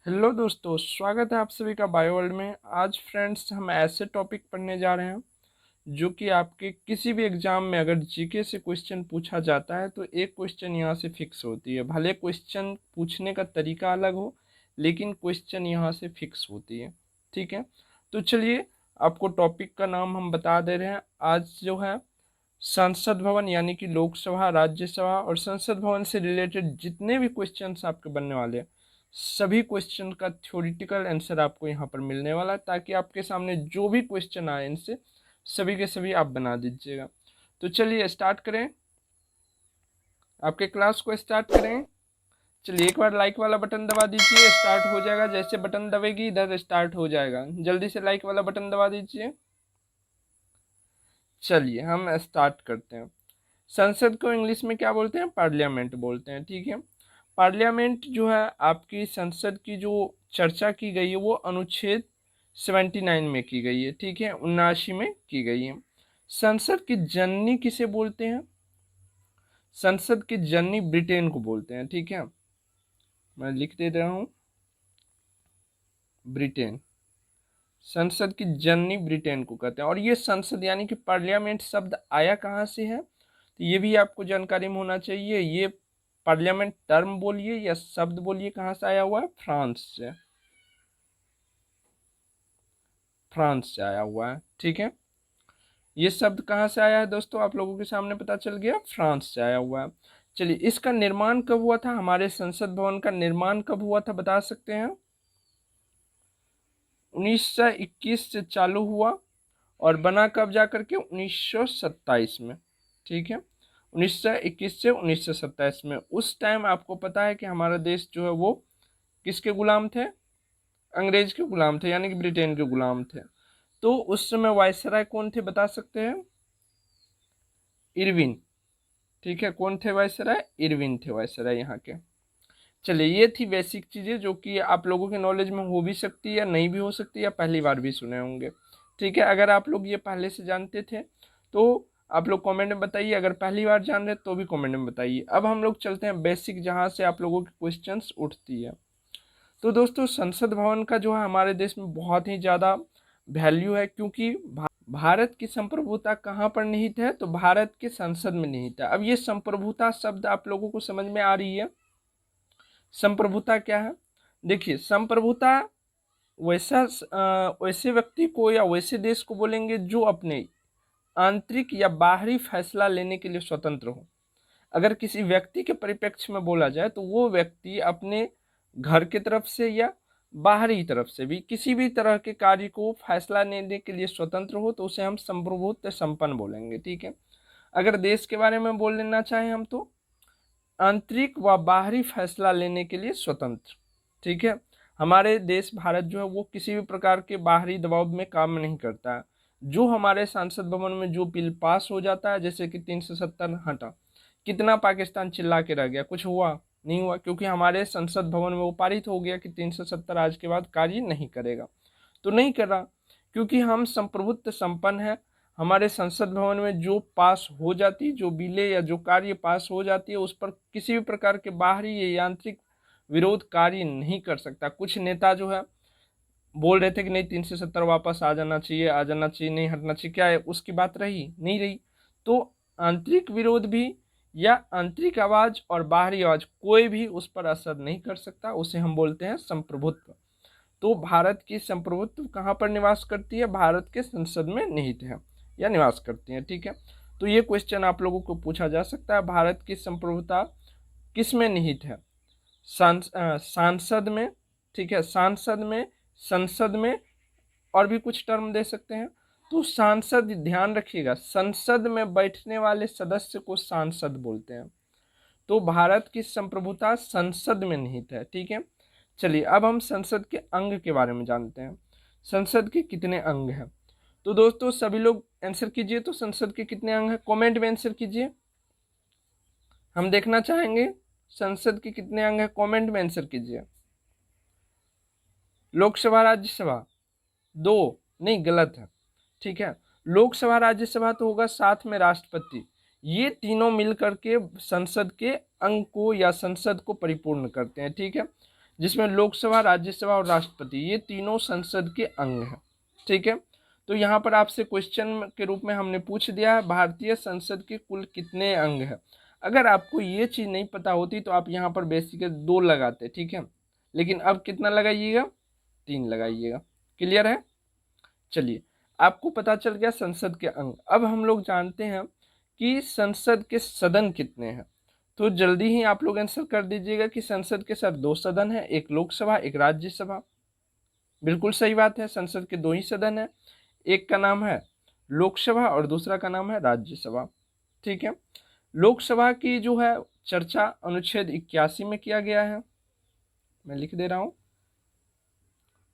Hello दोस्तों, स्वागत है आप सभी का बायो वर्ल्ड में। आज फ्रेंड्स हम ऐसे टॉपिक पढ़ने जा रहे हैं जो कि आपके किसी भी एग्जाम में अगर जीके से क्वेश्चन पूछा जाता है तो एक क्वेश्चन यहाँ से फिक्स होती है। भले क्वेश्चन पूछने का तरीका अलग हो लेकिन क्वेश्चन यहाँ से फिक्स होती है। ठीक है, तो चलिए आपको टॉपिक का नाम हम बता दे रहे हैं। आज जो है संसद भवन यानी कि लोकसभा, राज्यसभा और संसद भवन से रिलेटेड जितने भी क्वेश्चंस आपके बनने वाले हैं सभी क्वेश्चन का थ्योरेटिकल आंसर आपको यहाँ पर मिलने वाला है, ताकि आपके सामने जो भी क्वेश्चन आए इनसे सभी के सभी आप बना दीजिएगा। तो चलिए स्टार्ट करें, आपके क्लास को स्टार्ट करें। चलिए एक बार लाइक वाला बटन दबा दीजिए, स्टार्ट हो जाएगा। जैसे बटन दबेगी इधर स्टार्ट हो जाएगा, जल्दी से लाइक वाला बटन दबा दीजिए। चलिए हम स्टार्ट करते हैं। संसद को इंग्लिश में क्या बोलते हैं? पार्लियामेंट बोलते हैं। ठीक है, पार्लियामेंट जो है आपकी संसद की जो चर्चा की गई है वो अनुच्छेद 79 में की गई है। ठीक है, 79 में की गई है। संसद की जननी किसे बोलते हैं? संसद की जननी ब्रिटेन को बोलते हैं। ठीक है, मैं लिख दे रहा हूँ, ब्रिटेन। संसद की जननी ब्रिटेन को कहते हैं। और ये संसद यानी कि पार्लियामेंट शब्द आया कहाँ से है तो ये भी आपको जानकारी में होना चाहिए। ये पार्लियामेंट टर्म बोलिए या शब्द बोलिए कहाँ से आया हुआ है? फ्रांस से, फ्रांस से आया हुआ है। ठीक है, ये शब्द कहाँ से आया है दोस्तों? आप लोगों के सामने पता चल गया, फ्रांस से आया हुआ है। चलिए इसका निर्माण कब हुआ था? हमारे संसद भवन का निर्माण कब हुआ था बता सकते हैं? 1921 से चालू हुआ और बना कब जा करके? 1927 में। ठीक है, 1921 से 1927 में। उस टाइम आपको पता है कि हमारा देश जो है वो किसके गुलाम थे? अंग्रेज के गुलाम थे, यानी कि ब्रिटेन के गुलाम थे। तो उस समय वायसराय कौन थे बता सकते हैं? इरविन। ठीक है, कौन थे वायसराय? इरविन थे वायसराय यहाँ के। चलिए ये थी बेसिक चीज़ें जो कि आप लोगों के नॉलेज में हो भी सकती है या नहीं भी हो सकती या पहली बार भी सुने होंगे। ठीक है, अगर आप लोग ये पहले से जानते थे तो आप लोग कमेंट में बताइए, अगर पहली बार जान रहे तो भी कमेंट में बताइए। अब हम लोग चलते हैं बेसिक, जहाँ से आप लोगों की क्वेश्चंस उठती है। तो दोस्तों संसद भवन का जो है हमारे देश में बहुत ही ज़्यादा वैल्यू है, क्योंकि भारत की संप्रभुता कहाँ पर निहित है? तो भारत के संसद में निहित है। अब ये संप्रभुता शब्द आप लोगों को समझ में आ रही है? संप्रभुता क्या है? देखिए, संप्रभुता वैसे व्यक्ति को या वैसे देश को बोलेंगे जो अपने आंतरिक या बाहरी फैसला लेने के लिए स्वतंत्र हो। अगर किसी व्यक्ति के परिप्रेक्ष्य में बोला जाए तो वो व्यक्ति अपने घर की तरफ से या बाहरी तरफ से भी किसी भी तरह के कार्य को फैसला लेने के लिए स्वतंत्र हो तो उसे हम संप्रभुत्व संपन्न बोलेंगे। ठीक है, अगर देश के बारे में बोल लेना चाहें हम तो आंतरिक व बाहरी फैसला लेने के लिए स्वतंत्र। ठीक है, हमारे देश भारत जो है वो किसी भी प्रकार के बाहरी दबाव में काम नहीं करता है। जो हमारे संसद भवन में जो बिल पास हो जाता है, जैसे कि 370 हटा, कितना पाकिस्तान चिल्ला के रह गया, कुछ हुआ नहीं हुआ, क्योंकि हमारे संसद भवन में वो पारित हो गया कि 370 आज के बाद कार्य नहीं करेगा। तो नहीं कर रहा, क्योंकि हम संप्रभुत्व संपन्न है। हमारे संसद भवन में जो पास हो जाती, जो बिलें या जो कार्य पास हो जाती है उस पर किसी भी प्रकार के बाहरी या यांत्रिक विरोध कार्य नहीं कर सकता। कुछ नेता जो है बोल रहे थे कि नहीं 370 वापस आ जाना चाहिए, आ जाना चाहिए, नहीं हटना चाहिए, क्या है उसकी बात रही? नहीं रही। तो आंतरिक विरोध भी या आंतरिक आवाज और बाहरी आवाज कोई भी उस पर असर नहीं कर सकता, उसे हम बोलते हैं संप्रभुत्व। तो भारत की संप्रभुत्व कहाँ पर निवास करती है? भारत के संसद में निहित है या निवास करती है। ठीक है, तो ये क्वेश्चन आप लोगों को पूछा जा सकता है, भारत की संप्रभुता किस में निहित है? सांसद में। ठीक है, सांसद में, संसद में, और भी कुछ टर्म दे सकते हैं। तो सांसद, ध्यान रखिएगा, संसद में बैठने वाले सदस्य को सांसद बोलते हैं। तो भारत की संप्रभुता संसद में निहित है। ठीक है, चलिए अब हम संसद के अंग के बारे में जानते हैं। संसद के कितने अंग हैं? तो दोस्तों सभी लोग आंसर कीजिए, तो संसद के कितने अंग हैं कमेंट में आंसर कीजिए। हम देखना चाहेंगे संसद के कितने अंग हैं, कमेंट में आंसर कीजिए। लोकसभा राज्यसभा दो, नहीं गलत है। ठीक है, लोकसभा राज्यसभा तो होगा, साथ में राष्ट्रपति, ये तीनों मिलकर के संसद के अंग को या संसद को परिपूर्ण करते हैं। ठीक है, जिसमें लोकसभा, राज्यसभा और राष्ट्रपति ये तीनों संसद के अंग हैं। ठीक है, तो यहाँ पर आपसे क्वेश्चन के रूप में हमने पूछ दिया है भारतीय संसद के कुल कितने अंग हैं। अगर आपको ये चीज़ नहीं पता होती तो आप यहाँ पर बेसिक 2 लगाते, ठीक है, लेकिन अब कितना लगाइएगा, 3 लगाइएगा। क्लियर है? चलिए, आपको पता चल गया संसद के अंग। अब हम लोग जानते हैं कि संसद के सदन कितने हैं, तो जल्दी ही आप लोग आंसर कर दीजिएगा कि संसद के सर 2 सदन हैं, एक लोकसभा एक राज्यसभा। बिल्कुल सही बात है, संसद के 2 ही सदन हैं, एक का नाम है लोकसभा और दूसरा का नाम है राज्यसभा। ठीक है, लोकसभा की जो है चर्चा अनुच्छेद 81 में किया गया है, मैं लिख दे रहा हूं,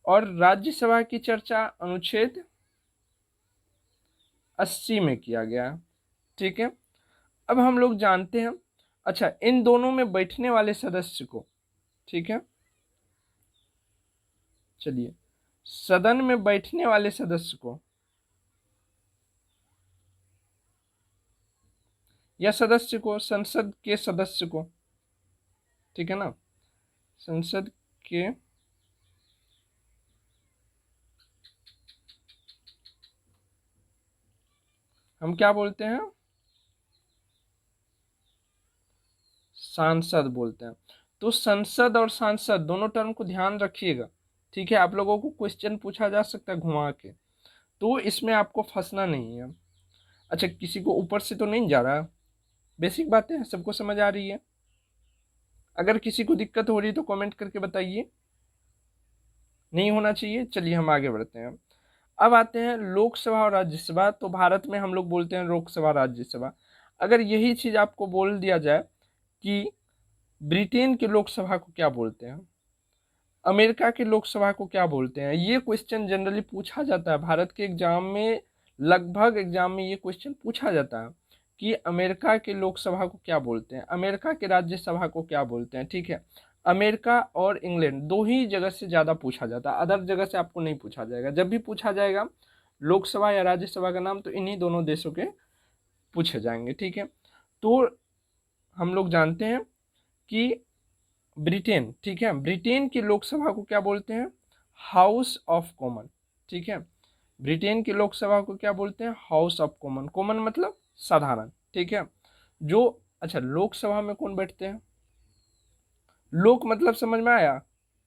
और राज्यसभा की चर्चा अनुच्छेद 80 में किया गया है। ठीक है, अब हम लोग जानते हैं, अच्छा इन दोनों में बैठने वाले सदस्य को, ठीक है, चलिए सदन में बैठने वाले सदस्य को या सदस्य को, संसद के सदस्य को, ठीक है ना, संसद के हम क्या बोलते हैं, सांसद बोलते हैं। तो संसद और सांसद दोनों टर्म को ध्यान रखिएगा। ठीक है, आप लोगों को क्वेश्चन पूछा जा सकता है घुमा के, तो इसमें आपको फंसना नहीं है। अच्छा, किसी को ऊपर से तो नहीं जा रहा, बेसिक बातें हैं, सबको समझ आ रही है? अगर किसी को दिक्कत हो रही है तो कमेंट करके बताइए, नहीं होना चाहिए। चलिए हम आगे बढ़ते हैं। अब आते हैं लोकसभा और राज्यसभा। तो भारत में हम लोग बोलते हैं लोकसभा राज्यसभा। अगर यही चीज़ आपको बोल दिया जाए कि ब्रिटेन की लोकसभा को क्या बोलते हैं, अमेरिका की लोकसभा को क्या बोलते हैं, ये क्वेश्चन जनरली पूछा जाता है भारत के एग्जाम में। लगभग एग्जाम में ये क्वेश्चन पूछा जाता है कि अमेरिका की लोकसभा को क्या बोलते हैं, अमेरिका की राज्यसभा को क्या बोलते हैं। ठीक है, अमेरिका और इंग्लैंड 2 ही जगह से ज़्यादा पूछा जाता है, अदर जगह से आपको नहीं पूछा जाएगा। जब भी पूछा जाएगा लोकसभा या राज्यसभा का नाम तो इन्हीं दोनों देशों के पूछे जाएंगे। ठीक है, तो हम लोग जानते हैं कि ब्रिटेन, ठीक है, ब्रिटेन की लोकसभा को क्या बोलते हैं, हाउस ऑफ कॉमन। ठीक है, ब्रिटेन की लोकसभा को क्या बोलते हैं, हाउस ऑफ कॉमन। कॉमन मतलब साधारण। ठीक है, जो अच्छा लोकसभा में कौन बैठते हैं, लोक मतलब समझ में आया,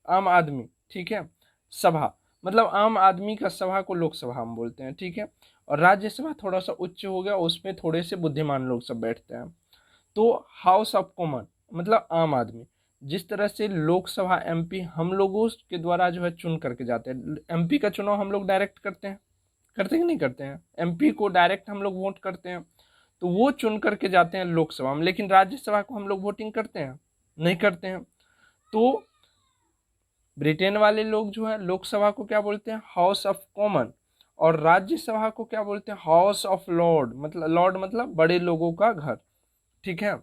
आम आदमी। ठीक है, सभा मतलब आम आदमी का सभा को लोकसभा हम बोलते हैं। ठीक है, और राज्यसभा थोड़ा सा उच्च हो गया, उसमें थोड़े से बुद्धिमान लोग सब बैठते हैं। तो हाउस ऑफ कॉमन मतलब आम आदमी। जिस तरह से लोकसभा एमपी हम लोगों के द्वारा जो है चुन करके जाते हैं, एमपी का चुनाव हम लोग डायरेक्ट करते हैं, करते कि नहीं करते हैं, एमपी को डायरेक्ट हम लोग वोट करते हैं, तो वो चुन करके जाते हैं लोकसभा में। लेकिन राज्यसभा को हम लोग वोटिंग करते हैं, नहीं करते हैं। तो ब्रिटेन वाले लोग जो है लोकसभा को क्या बोलते हैं, हाउस ऑफ कॉमन, और राज्यसभा को क्या बोलते हैं, हाउस ऑफ लॉर्ड। मतलब लॉर्ड मतलब बड़े लोगों का घर। ठीक है,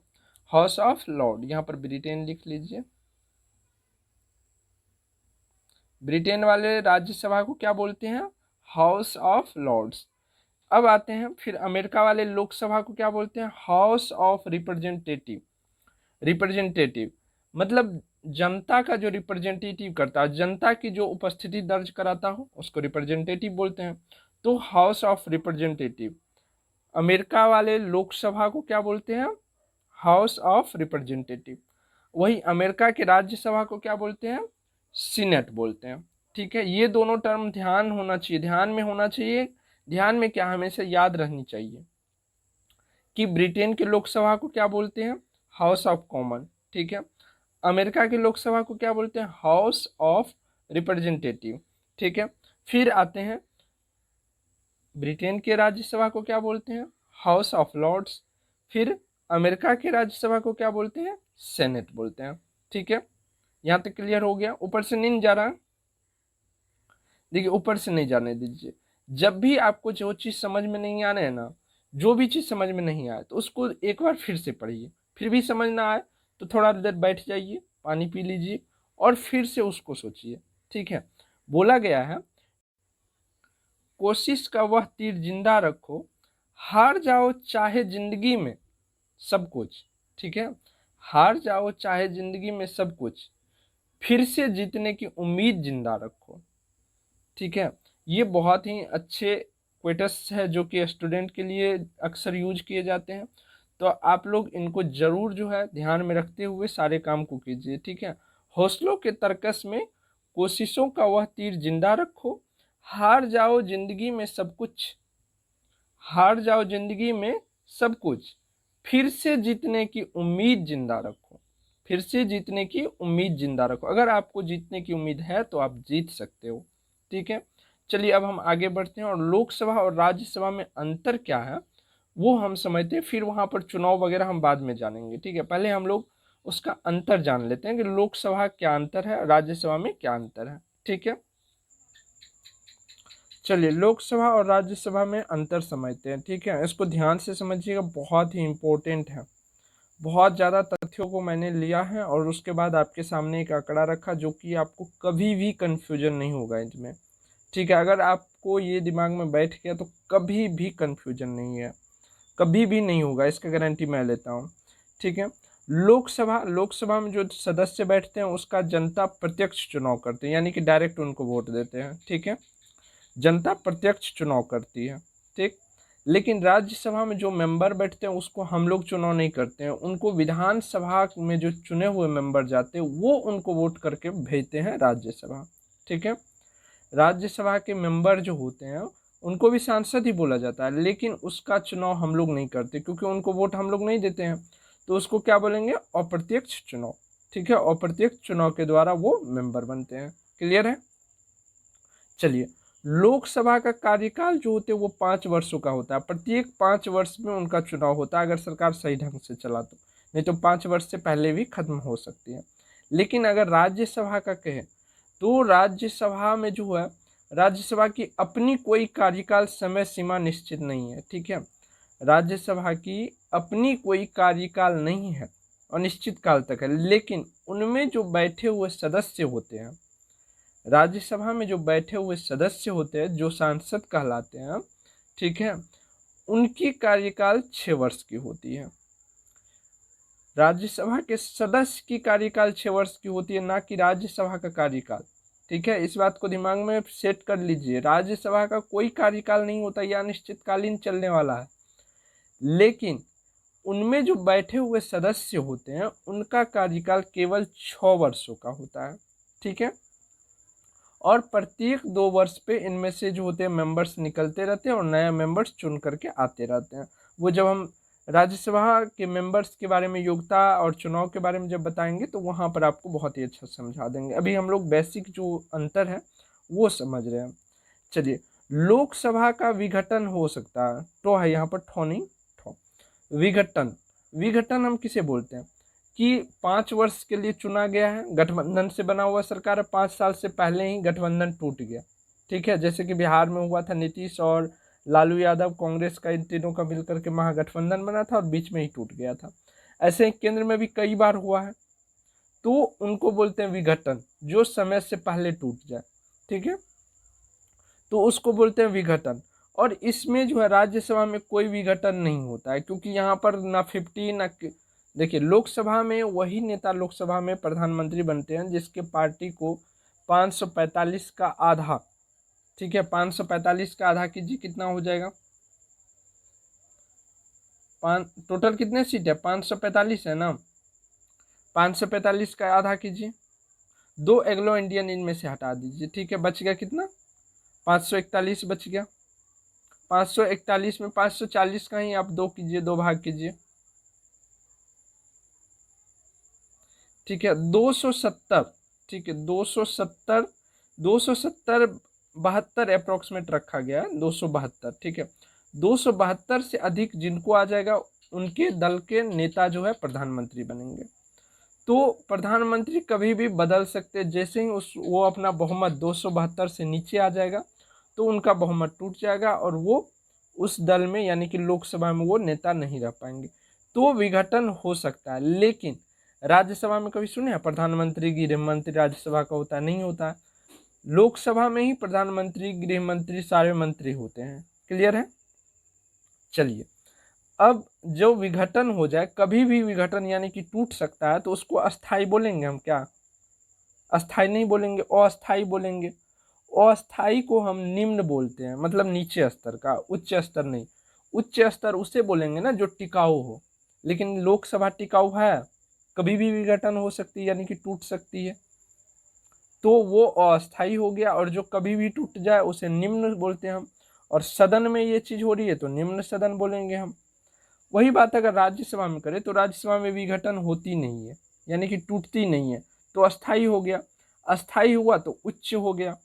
हाउस ऑफ लॉर्ड, यहाँ पर ब्रिटेन लिख लीजिए। ब्रिटेन वाले राज्यसभा को क्या बोलते हैं, हाउस ऑफ लॉर्ड्स। अब आते हैं फिर अमेरिका वाले लोकसभा को क्या बोलते हैं, हाउस ऑफ रिप्रेजेंटेटिव। रिप्रेजेंटेटिव मतलब जनता का जो रिप्रेजेंटेटिव करता है, जनता की जो उपस्थिति दर्ज कराता हो उसको रिप्रेजेंटेटिव बोलते हैं। तो हाउस ऑफ रिप्रेजेंटेटिव। अमेरिका वाले लोकसभा को क्या बोलते हैं, हाउस ऑफ रिप्रेजेंटेटिव। वही अमेरिका के राज्यसभा को क्या बोलते हैं, सीनेट बोलते हैं। ठीक है, ये दोनों टर्म ध्यान होना चाहिए, ध्यान में होना चाहिए। ध्यान में क्या, हमेशा याद रहनी चाहिए कि ब्रिटेन की लोकसभा को क्या बोलते हैं, हाउस ऑफ कॉमन। ठीक है, अमेरिका की लोकसभा को क्या बोलते हैं, हाउस ऑफ रिप्रेजेंटेटिव। ठीक है, फिर आते हैं ब्रिटेन के राज्यसभा को क्या बोलते हैं, हाउस ऑफ लॉर्ड्स। फिर अमेरिका के राज्यसभा को क्या बोलते हैं, सेनेट बोलते हैं। ठीक है, यहाँ तक क्लियर हो गया? ऊपर से नहीं जा रहा, देखिए ऊपर से नहीं जाने दीजिए। जब भी आपको जो चीज़ समझ में नहीं आने है ना, जो भी चीज़ समझ में नहीं आए तो उसको एक बार फिर से पढ़िए, फिर भी समझ ना आए तो थोड़ा देर बैठ जाइए, पानी पी लीजिए और फिर से उसको सोचिए। ठीक है, बोला गया है कोशिश का वह तीर जिंदा रखो, हार जाओ चाहे जिंदगी में सब कुछ। ठीक है, हार जाओ चाहे जिंदगी में सब कुछ, फिर से जीतने की उम्मीद जिंदा रखो। ठीक है, ये बहुत ही अच्छे क्वेट्स है जो कि स्टूडेंट के लिए अक्सर यूज किए जाते हैं। तो आप लोग इनको जरूर जो है ध्यान में रखते हुए सारे काम को कीजिए। ठीक है, हौसलों के तरकस में कोशिशों का वह तीर जिंदा रखो, हार जाओ जिंदगी में सब कुछ, हार जाओ जिंदगी में सब कुछ, फिर से जीतने की उम्मीद जिंदा रखो, फिर से जीतने की उम्मीद जिंदा रखो। अगर आपको जीतने की उम्मीद है तो आप जीत सकते हो। ठीक है, चलिए अब हम आगे बढ़ते हैं और लोकसभा और राज्यसभा में अंतर क्या है वो हम समझते हैं, फिर वहां पर चुनाव वगैरह हम बाद में जानेंगे। ठीक है, पहले हम लोग उसका अंतर जान लेते हैं कि लोकसभा क्या अंतर है, राज्यसभा में क्या अंतर है। ठीक है, चलिए लोकसभा और राज्यसभा में अंतर समझते हैं। ठीक है, इसको ध्यान से समझिएगा, बहुत ही इंपॉर्टेंट है। बहुत ज़्यादा तथ्यों को मैंने लिया है और उसके बाद आपके सामने एक आंकड़ा रखा जो कि आपको कभी भी कन्फ्यूजन नहीं होगा इसमें। ठीक है, अगर आपको ये दिमाग में बैठ गया तो कभी भी कन्फ्यूजन नहीं है, कभी भी नहीं होगा, इसका गारंटी मैं लेता हूँ। ठीक है, लोकसभा में जो सदस्य बैठते हैं उसका जनता प्रत्यक्ष चुनाव करते हैं, यानी कि डायरेक्ट उनको वोट देते हैं। ठीक है, जनता प्रत्यक्ष चुनाव करती है। ठीक, लेकिन राज्यसभा में जो मेंबर बैठते हैं उसको हम लोग चुनाव नहीं करते हैं, उनको विधानसभा में जो चुने हुए मेंबर जाते हैं वो उनको वोट करके भेजते हैं राज्यसभा। ठीक है, राज्यसभा के मेंबर जो होते हैं उनको भी सांसद ही बोला जाता है, लेकिन उसका चुनाव हम लोग नहीं करते क्योंकि उनको वोट हम लोग नहीं देते हैं, तो उसको क्या बोलेंगे, अप्रत्यक्ष चुनाव। ठीक है, अप्रत्यक्ष चुनाव के द्वारा वो मेंबर बनते हैं। क्लियर है। चलिए, लोकसभा का कार्यकाल जो होते हैं वो 5 वर्षों का होता है, प्रत्येक 5 वर्ष में उनका चुनाव होता है, अगर सरकार सही ढंग से चला तो, नहीं तो 5 वर्ष से पहले भी खत्म हो सकती है। लेकिन अगर राज्यसभा का कहें तो राज्यसभा में जो है, राज्यसभा की अपनी कोई कार्यकाल समय सीमा निश्चित नहीं है। ठीक है, राज्यसभा की अपनी कोई कार्यकाल नहीं है, अनिश्चित काल तक है, लेकिन उनमें जो बैठे हुए सदस्य होते हैं, राज्यसभा में जो बैठे हुए सदस्य होते हैं जो सांसद कहलाते हैं, ठीक है, उनकी कार्यकाल 6 वर्ष की होती है। राज्यसभा के सदस्य की कार्यकाल 6 वर्ष की होती है, ना कि राज्यसभा का कार्यकाल। ठीक है, इस बात को दिमाग में सेट कर लीजिए, राज्यसभा का कोई कार्यकाल नहीं होता, यह अनिश्चितकालीन चलने वाला है, लेकिन उनमें जो बैठे हुए सदस्य होते हैं उनका कार्यकाल केवल 6 वर्षों का होता है। ठीक है, और प्रत्येक 2 वर्ष पे इनमें से जो होते हैं मेंबर्स निकलते रहते हैं और नया मेंबर्स चुन करके आते रहते हैं। वो जब हम राज्यसभा के मेंबर्स के बारे में, योग्यता और चुनाव के बारे में जब बताएंगे तो वहाँ पर आपको बहुत ही अच्छा समझा देंगे। अभी हम लोग बेसिक जो अंतर है वो समझ रहे हैं। चलिए, लोकसभा का विघटन हो सकता है, तो है यहाँ पर ठो नहीं, ठो। विघटन, विघटन हम किसे बोलते हैं कि 5 वर्ष के लिए चुना गया है, गठबंधन से बना हुआ सरकार है, 5 साल से पहले ही गठबंधन टूट गया। ठीक है, जैसे कि बिहार में हुआ था, नीतीश और लालू यादव कांग्रेस का, इन तीनों का मिलकर के महागठबंधन बना था और बीच में ही टूट गया था। ऐसे ही केंद्र में भी कई बार हुआ है, तो उनको बोलते हैं विघटन, जो समय से पहले टूट जाए। ठीक है, तो उसको बोलते हैं विघटन। और इसमें जो है राज्यसभा में कोई विघटन नहीं होता है, क्योंकि यहाँ पर ना 50 ना, देखिए लोकसभा में वही नेता लोकसभा में प्रधानमंत्री बनते हैं जिसके पार्टी को 545 का आधा, ठीक है, 545 का आधा कीजिए, कितना हो जाएगा, टोटल कितने सीट है, 545 है ना, 545 का आधा कीजिए, 2 एग्लो इंडियन इनमें से हटा दीजिए। ठीक है, बच गया कितना, 541 बच गया। 541 में 540 का ही आप 2 कीजिए, 2 भाग कीजिए। ठीक है, 270, ठीक है, 270, 270 72 अप्रोक्सीमेट रखा गया है, 272। ठीक है, 272 से अधिक जिनको आ जाएगा उनके दल के नेता जो है प्रधानमंत्री बनेंगे। तो प्रधानमंत्री कभी भी बदल सकते, जैसे ही वो अपना बहुमत 272 से नीचे आ जाएगा तो उनका बहुमत टूट जाएगा और वो उस दल में, यानी कि लोकसभा में वो नेता नहीं रह पाएंगे। तो विघटन हो सकता है, लेकिन राज्यसभा में कभी सुने हैं प्रधानमंत्री गृह मंत्री राज्यसभा का होता है, नहीं होता है। लोकसभा में ही प्रधानमंत्री गृह मंत्री सारे मंत्री होते हैं। क्लियर है। चलिए, अब जो विघटन हो जाए, कभी भी विघटन यानी कि टूट सकता है, तो उसको अस्थाई बोलेंगे हम, क्या अस्थाई नहीं बोलेंगे, अस्थाई बोलेंगे। अस्थाई को हम निम्न बोलते हैं, मतलब नीचे स्तर का, उच्च स्तर नहीं। उच्च स्तर उसे बोलेंगे ना जो टिकाऊ हो, लेकिन लोकसभा टिकाऊ है, कभी भी विघटन हो सकती है, यानी कि टूट सकती है, तो वो अस्थाई हो गया। और जो कभी भी टूट जाए उसे निम्न बोलते हैं हम। और सदन में ये चीज हो रही है तो निम्न सदन बोलेंगे हम। वही बात अगर राज्यसभा में करें तो राज्यसभा में विघटन होती नहीं है, यानी कि टूटती नहीं है, तो अस्थाई हो गया। अस्थाई हुआ तो उच्च हो गया।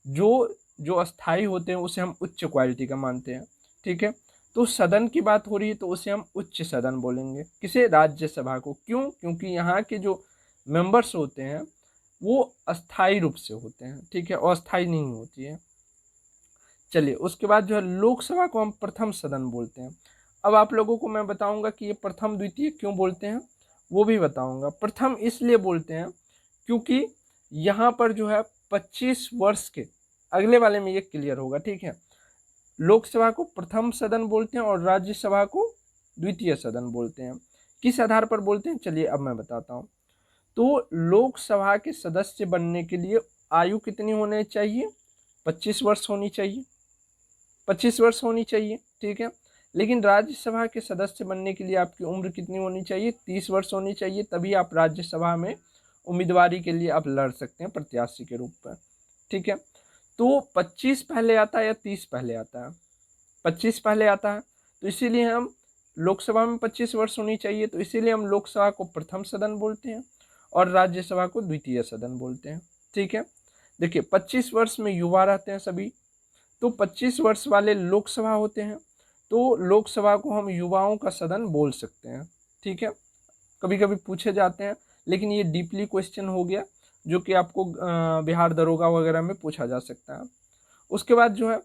जो जो अस्थाई होते हैं उसे हम उच्च क्वालिटी का मानते हैं, ठीक है। तो सदन की बात हो रही है तो उसे हम उच्च सदन बोलेंगे, किसे, राज्यसभा को। क्यों? क्योंकि यहाँ के जो मेंबर्स होते हैं वो अस्थाई रूप से होते हैं, ठीक है, अस्थाई नहीं होती है। चलिए, उसके बाद जो है लोकसभा को हम प्रथम सदन बोलते हैं। अब आप लोगों को मैं बताऊंगा कि ये प्रथम द्वितीय क्यों बोलते हैं, वो भी बताऊंगा। प्रथम इसलिए बोलते हैं क्योंकि यहाँ पर जो है 25 वर्ष के, अगले वाले में ये क्लियर होगा, ठीक है। लोकसभा को प्रथम सदन बोलते हैं और राज्यसभा को द्वितीय सदन बोलते हैं। किस आधार पर बोलते हैं, चलिए अब मैं बताता हूँ। तो लोकसभा के सदस्य बनने के लिए आयु कितनी होनी चाहिए, 25 वर्ष होनी चाहिए, 25 वर्ष होनी चाहिए, ठीक है। लेकिन राज्यसभा के सदस्य बनने के लिए आपकी उम्र कितनी होनी चाहिए, 30 वर्ष होनी चाहिए, तभी आप राज्यसभा में उम्मीदवारी के लिए आप लड़ सकते हैं प्रत्याशी के रूप में, ठीक है। तो 25 पहले आता है या 30 पहले आता है, 25 पहले आता है, तो इसीलिए हम लोकसभा में 25 वर्ष होनी चाहिए, तो इसीलिए हम लोकसभा को प्रथम सदन बोलते हैं और राज्यसभा को द्वितीय सदन बोलते हैं, ठीक है। देखिए 25 वर्ष में युवा रहते हैं सभी, तो 25 वर्ष वाले लोकसभा होते हैं, तो लोकसभा को हम युवाओं का सदन बोल सकते हैं, ठीक है। कभी कभी पूछे जाते हैं, लेकिन ये डीपली क्वेश्चन हो गया जो कि आपको बिहार दरोगा वगैरह में पूछा जा सकता है। उसके बाद जो है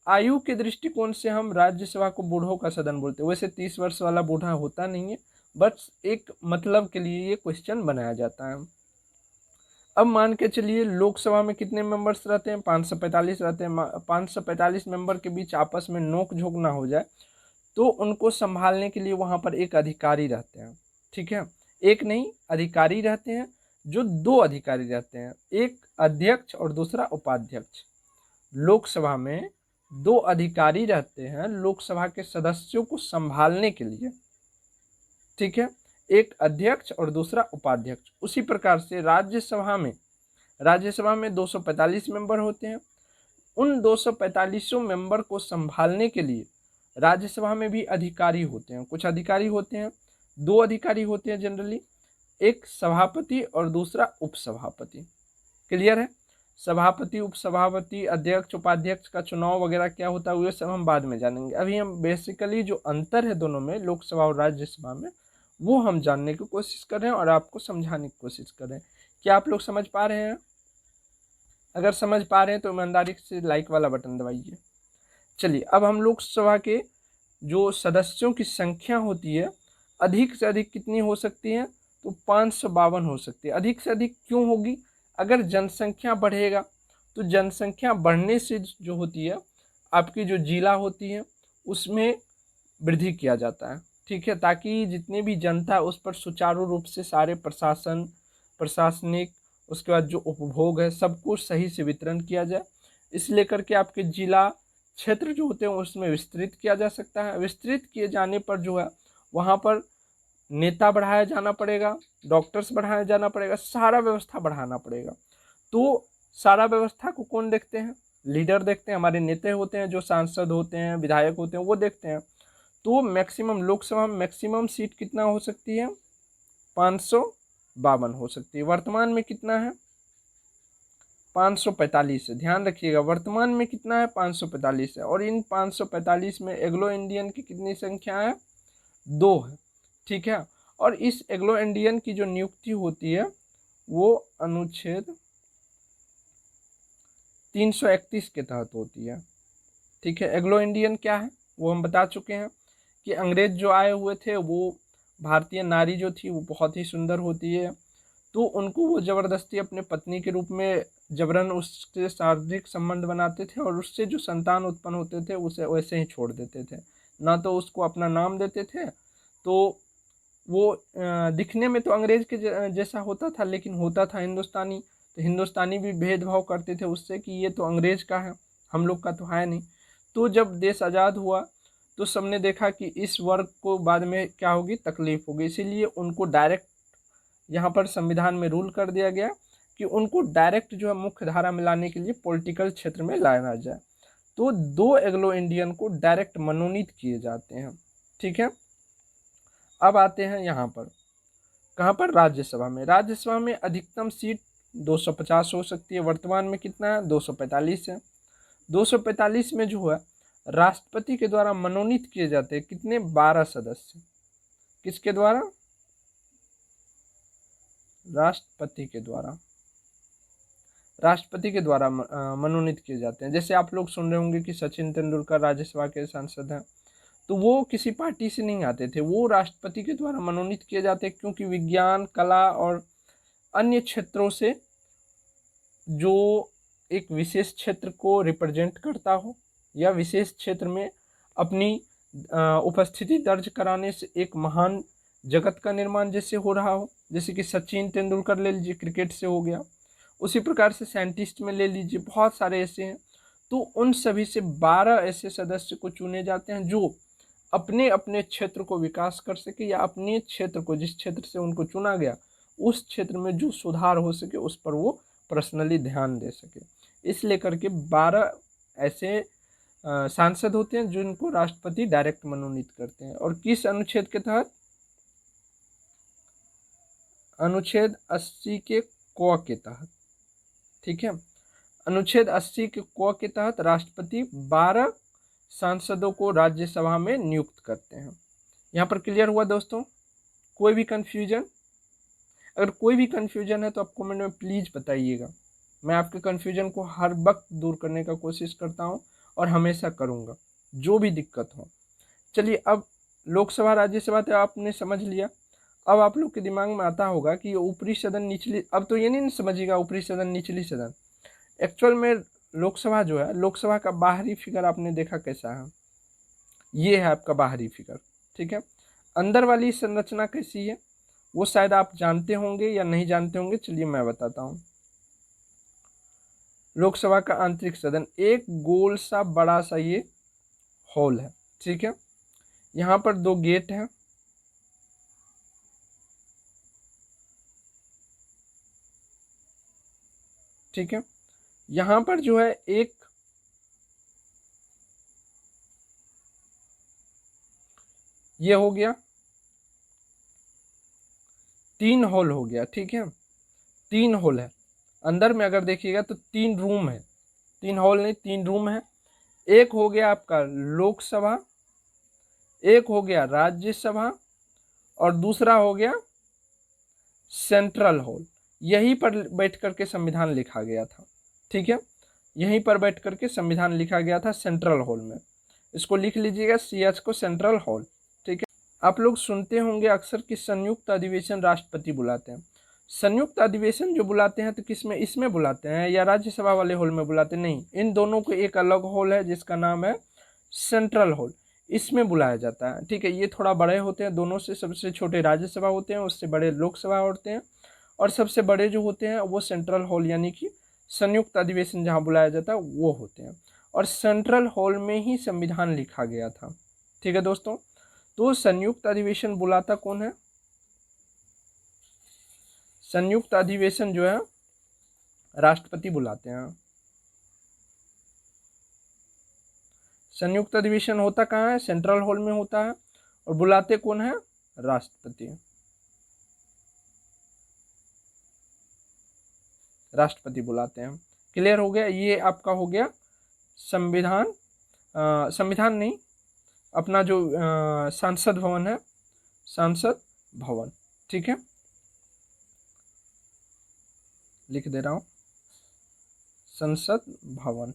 आयु के दृष्टिकोण से हम राज्यसभा को बूढ़ों का सदन बोलते हैं। वैसे 30 वर्ष वाला बूढ़ा होता नहीं है, बस एक मतलब के लिए ये क्वेश्चन बनाया जाता है। अब मान के चलिए लोकसभा में कितने मेंबर्स रहते हैं, 545 रहते हैं। 545 मेंबर के बीच आपस में नोक झोंक ना हो जाए तो उनको संभालने के लिए वहां पर एक अधिकारी रहते हैं, ठीक है। एक नहीं, अधिकारी रहते हैं, जो 2 अधिकारी रहते हैं, एक अध्यक्ष और दूसरा उपाध्यक्ष। लोकसभा में 2 अधिकारी रहते हैं लोकसभा के सदस्यों को संभालने के लिए, ठीक है, एक अध्यक्ष और दूसरा उपाध्यक्ष। उसी प्रकार से राज्यसभा में 245 मेंबर होते हैं। उन 245 मेंबर को संभालने के लिए राज्यसभा में भी अधिकारी होते हैं, कुछ अधिकारी होते हैं, 2 अधिकारी होते हैं जनरली, एक सभापति और दूसरा उपसभापति। क्लियर है? सभापति, उपसभापति, अध्यक्ष, उपाध्यक्ष का चुनाव वगैरह क्या होता है, ये सब हम बाद में जानेंगे। अभी हम बेसिकली जो अंतर है दोनों में, लोकसभा और राज्यसभा में, वो हम जानने की कोशिश कर रहे हैं और आपको समझाने की कोशिश कर रहे हैं। क्या आप लोग समझ पा रहे हैं? अगर समझ पा रहे हैं तो ईमानदारी से लाइक वाला बटन दबाइए। चलिए, अब हम लोकसभा के जो सदस्यों की संख्या होती है, अधिक से अधिक कितनी हो सकती है, तो 552 हो सकती है। अधिक से अधिक क्यों होगी? अगर जनसंख्या बढ़ेगा तो जनसंख्या बढ़ने से जो होती है आपकी जो जिला होती है उसमें वृद्धि किया जाता है, ठीक है, ताकि जितनी भी जनता है उस पर सुचारू रूप से सारे प्रशासनिक, उसके बाद जो उपभोग है सब कुछ सही से वितरण किया जाए। इस लेकर के आपके जिला क्षेत्र जो होते हैं उसमें विस्तृत किया जा सकता है। विस्तृत किए जाने पर जो है वहाँ पर नेता बढ़ाया जाना पड़ेगा, डॉक्टर्स बढ़ाया जाना पड़ेगा, सारा व्यवस्था बढ़ाना पड़ेगा। तो सारा व्यवस्था को कौन देखते हैं? लीडर देखते हैं, हमारे नेता होते हैं, जो सांसद होते हैं, विधायक होते हैं, वो देखते हैं। तो मैक्सिमम लोकसभा में मैक्सिमम सीट कितना हो सकती है? 552 हो सकती है। वर्तमान में कितना है? 545 है। ध्यान रखिएगा, वर्तमान में कितना है? 545 है। और इन 545 में एग्लो इंडियन की कितनी संख्या है? 2 है, ठीक है। और इस एग्लो इंडियन की जो नियुक्ति होती है वो अनुच्छेद 331 के तहत होती है, ठीक है। एग्लो इंडियन क्या है वो हम बता चुके हैं कि अंग्रेज जो आए हुए थे वो भारतीय नारी जो थी वो बहुत ही सुंदर होती है, तो उनको वो जबरदस्ती अपने पत्नी के रूप में जबरन उससे शारीरिक संबंध बनाते थे और उससे जो संतान उत्पन्न होते थे उसे वैसे ही छोड़ देते थे, ना तो उसको अपना नाम देते थे। तो वो दिखने में तो अंग्रेज के जैसा होता था, लेकिन होता था हिंदुस्तानी। तो हिंदुस्तानी भी भेदभाव करते थे उससे कि ये तो अंग्रेज का है, हम लोग का तो है नहीं। तो जब देश आज़ाद हुआ तो सबने देखा कि इस वर्ग को बाद में क्या होगी, तकलीफ होगी, इसीलिए उनको डायरेक्ट यहाँ पर संविधान में रूल कर दिया गया कि उनको डायरेक्ट जो है मुख्य धारा में लाने के लिए पॉलिटिकल क्षेत्र में लाया जाए। तो 2 एंग्लो इंडियन को डायरेक्ट मनोनीत किए जाते हैं। ठीक है, अब आते हैं यहाँ पर, कहाँ पर, राज्यसभा में। राज्यसभा में अधिकतम सीट 250 हो सकती है, वर्तमान में कितना है, 245 है। 245 में जो है राष्ट्रपति के द्वारा मनोनीत किए जाते हैं कितने, 12 सदस्य। किसके द्वारा, राष्ट्रपति के द्वारा, राष्ट्रपति के द्वारा मनोनीत किए जाते हैं। जैसे आप लोग सुन रहे होंगे कि सचिन तेंदुलकर राज्यसभा के सांसद हैं, तो वो किसी पार्टी से नहीं आते थे, वो राष्ट्रपति के द्वारा मनोनीत किए जाते, क्योंकि विज्ञान, कला और अन्य क्षेत्रों से जो एक विशेष क्षेत्र को रिप्रेजेंट करता हो या विशेष क्षेत्र में अपनी उपस्थिति दर्ज कराने से एक महान जगत का निर्माण जैसे हो रहा हो, जैसे कि सचिन तेंदुलकर ले लीजिए, क्रिकेट से हो गया, उसी प्रकार से साइंटिस्ट में ले लीजिए, बहुत सारे ऐसे हैं। तो उन सभी से 12 ऐसे सदस्य को चुने जाते हैं जो अपने अपने क्षेत्र को विकास कर सके, या अपने क्षेत्र को, जिस क्षेत्र से उनको चुना गया उस क्षेत्र में जो सुधार हो सके उस पर वो पर्सनली ध्यान दे सके। इसलिए करके 12 ऐसे सांसद होते हैं जिनको राष्ट्रपति डायरेक्ट मनोनीत करते हैं। और किस अनुच्छेद के तहत, अनुच्छेद 80 के क के तहत। ठीक है, अनुच्छेद 80 के क के तहत राष्ट्रपति 12 सांसदों को राज्यसभा में नियुक्त करते हैं। यहाँ पर क्लियर हुआ दोस्तों, कोई भी कंफ्यूजन? अगर कोई भी कंफ्यूजन है तो आप कमेंट में प्लीज़ बताइएगा, मैं आपके कंफ्यूजन को हर वक्त दूर करने का कोशिश करता हूँ और हमेशा करूँगा, जो भी दिक्कत हो। चलिए, अब लोकसभा राज्यसभा तो आपने समझ लिया। अब आप लोग के दिमाग में आता होगा कि ये ऊपरी सदन निचली, अब तो ये नहीं समझिएगा ऊपरी सदन निचली सदन। एक्चुअल में लोकसभा जो है, लोकसभा का बाहरी फिगर आपने देखा कैसा है, ये है आपका बाहरी फिगर। ठीक है, अंदर वाली संरचना कैसी है वो शायद आप जानते होंगे या नहीं जानते होंगे, चलिए मैं बताता हूँ। लोकसभा का आंतरिक सदन एक गोल सा बड़ा सा ये हॉल है। ठीक है, यहाँ पर 2 गेट हैं। ठीक है, यहाँ पर जो है एक ये हो गया, 3 हॉल हो गया। ठीक है, 3 हॉल है अंदर में, अगर देखिएगा तो 3 रूम है, 3 हॉल नहीं 3 रूम है। एक हो गया आपका लोकसभा, एक हो गया राज्यसभा, और दूसरा हो गया सेंट्रल हॉल। यहीं पर बैठ करके संविधान लिखा गया था। ठीक है, यहीं पर बैठ करके संविधान लिखा गया था, सेंट्रल हॉल में। इसको लिख लीजिएगा, CH को, सेंट्रल हॉल। ठीक है, आप लोग सुनते होंगे अक्सर कि संयुक्त अधिवेशन राष्ट्रपति बुलाते हैं। संयुक्त अधिवेशन जो बुलाते हैं तो किसमें, इसमें बुलाते हैं या राज्यसभा वाले हॉल में बुलाते हैं? नहीं, इन दोनों को एक अलग हॉल है जिसका नाम है सेंट्रल हॉल, इसमें बुलाया जाता है। ठीक है, ये थोड़ा बड़े होते हैं दोनों से, सबसे छोटे राज्यसभा होते हैं, उससे बड़े लोकसभा होते हैं, और सबसे बड़े जो होते हैं वो सेंट्रल हॉल यानी कि संयुक्त अधिवेशन जहाँ बुलाया जाता है वो होते हैं। और सेंट्रल हॉल में ही संविधान लिखा गया था। ठीक है दोस्तों, तो संयुक्त अधिवेशन बुलाता कौन है? संयुक्त अधिवेशन जो है राष्ट्रपति बुलाते हैं। संयुक्त अधिवेशन होता कहाँ है? सेंट्रल हॉल में होता है, और बुलाते कौन है? राष्ट्रपति। राष्ट्रपति बुलाते हैं। क्लियर हो गया? ये आपका हो गया संविधान, संविधान नहीं, अपना जो संसद भवन है, संसद भवन। ठीक है, लिख दे रहा हूँ, संसद भवन।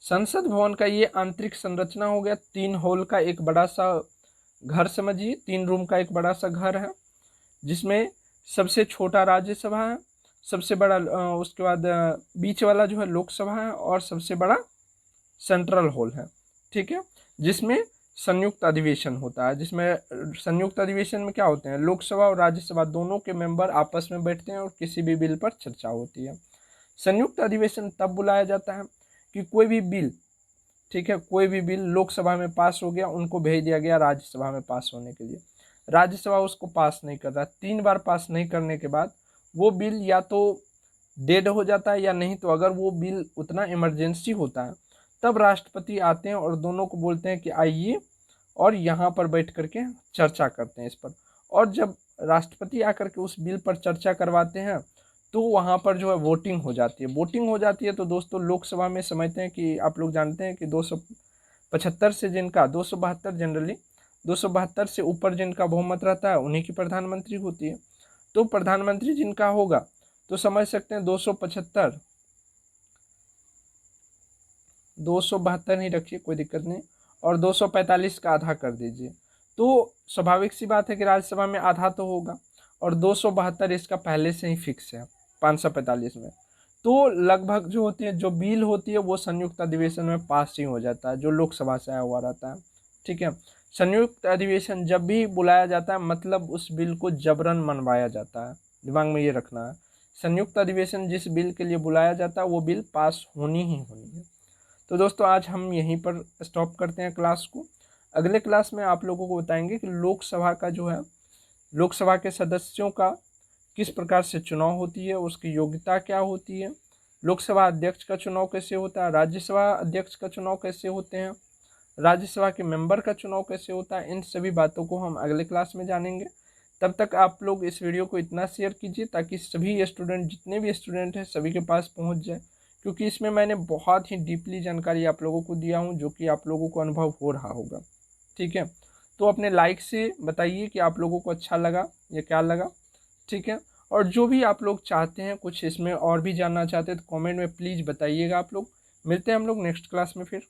संसद भवन का ये आंतरिक संरचना हो गया, 3 हॉल का एक बड़ा सा घर समझिए, 3 रूम का एक बड़ा सा घर है, जिसमें सबसे छोटा राज्यसभा है, सबसे बड़ा उसके बाद बीच वाला जो है लोकसभा है, और सबसे बड़ा सेंट्रल हॉल है। ठीक है, जिसमें संयुक्त अधिवेशन होता है, जिसमें संयुक्त अधिवेशन में क्या होते हैं, लोकसभा और राज्यसभा दोनों के मेंबर आपस में बैठते हैं और किसी भी बिल पर चर्चा होती है। संयुक्त अधिवेशन तब बुलाया जाता है कि कोई भी बिल, ठीक है, कोई भी बिल लोकसभा में पास हो गया, उनको भेज दिया गया राज्यसभा में पास होने के लिए। राज्यसभा उसको पास नहीं कर रहा, 3 बार पास नहीं करने के बाद वो बिल या तो डेड हो जाता है, या नहीं तो अगर वो बिल उतना इमरजेंसी होता है तब राष्ट्रपति आते हैं और दोनों को बोलते हैं कि आइए और यहाँ पर बैठ करके चर्चा करते हैं इस पर। और जब राष्ट्रपति आकर के उस बिल पर चर्चा करवाते हैं तो वहाँ पर जो है वोटिंग हो जाती है। वोटिंग हो जाती है तो दोस्तों लोकसभा में समझते हैं कि आप लोग जानते हैं कि 275 से जिनका 272 जनरली 272 से ऊपर जिनका बहुमत रहता है उन्हीं की प्रधानमंत्री होती है। तो प्रधानमंत्री जिनका होगा तो समझ सकते हैं 275, 272 ही रखिए, कोई दिक्कत नहीं, और 245 का आधा कर दीजिए। तो स्वाभाविक सी बात है कि राज्यसभा में आधा तो होगा, और 272 इसका पहले से ही फिक्स है 545 में। तो लगभग जो होती है, जो बिल होती है वो संयुक्त अधिवेशन में पास ही हो जाता है, जो लोकसभा से आया हुआ रहता है। ठीक है, संयुक्त अधिवेशन जब भी बुलाया जाता है मतलब उस बिल को जबरन मनवाया जाता है, दिमाग में ये रखना है। संयुक्त अधिवेशन जिस बिल के लिए बुलाया जाता है वो बिल पास होनी ही होनी है। तो दोस्तों आज हम यहीं पर स्टॉप करते हैं क्लास को। अगले क्लास में आप लोगों को बताएंगे कि लोकसभा का जो है, लोकसभा के सदस्यों का किस प्रकार से चुनाव होती है, उसकी योग्यता क्या होती है, लोकसभा अध्यक्ष का चुनाव कैसे होता है, राज्यसभा अध्यक्ष का चुनाव कैसे होते हैं, राज्यसभा के मेंबर का चुनाव कैसे होता है, इन सभी बातों को हम अगले क्लास में जानेंगे। तब तक आप लोग इस वीडियो को इतना शेयर कीजिए ताकि सभी स्टूडेंट, जितने भी स्टूडेंट हैं, सभी के पास पहुंच जाए, क्योंकि इसमें मैंने बहुत ही डीपली जानकारी आप लोगों को दिया हूं जो कि आप लोगों को अनुभव हो रहा होगा। ठीक है, तो अपने लाइक से बताइए कि आप लोगों को अच्छा लगा या क्या लगा। ठीक है, और जो भी आप लोग चाहते हैं कुछ इसमें और भी जानना चाहते हैं तो कमेंट में प्लीज़ बताइएगा आप लोग। मिलते हैं हम लोग नेक्स्ट क्लास में फिर।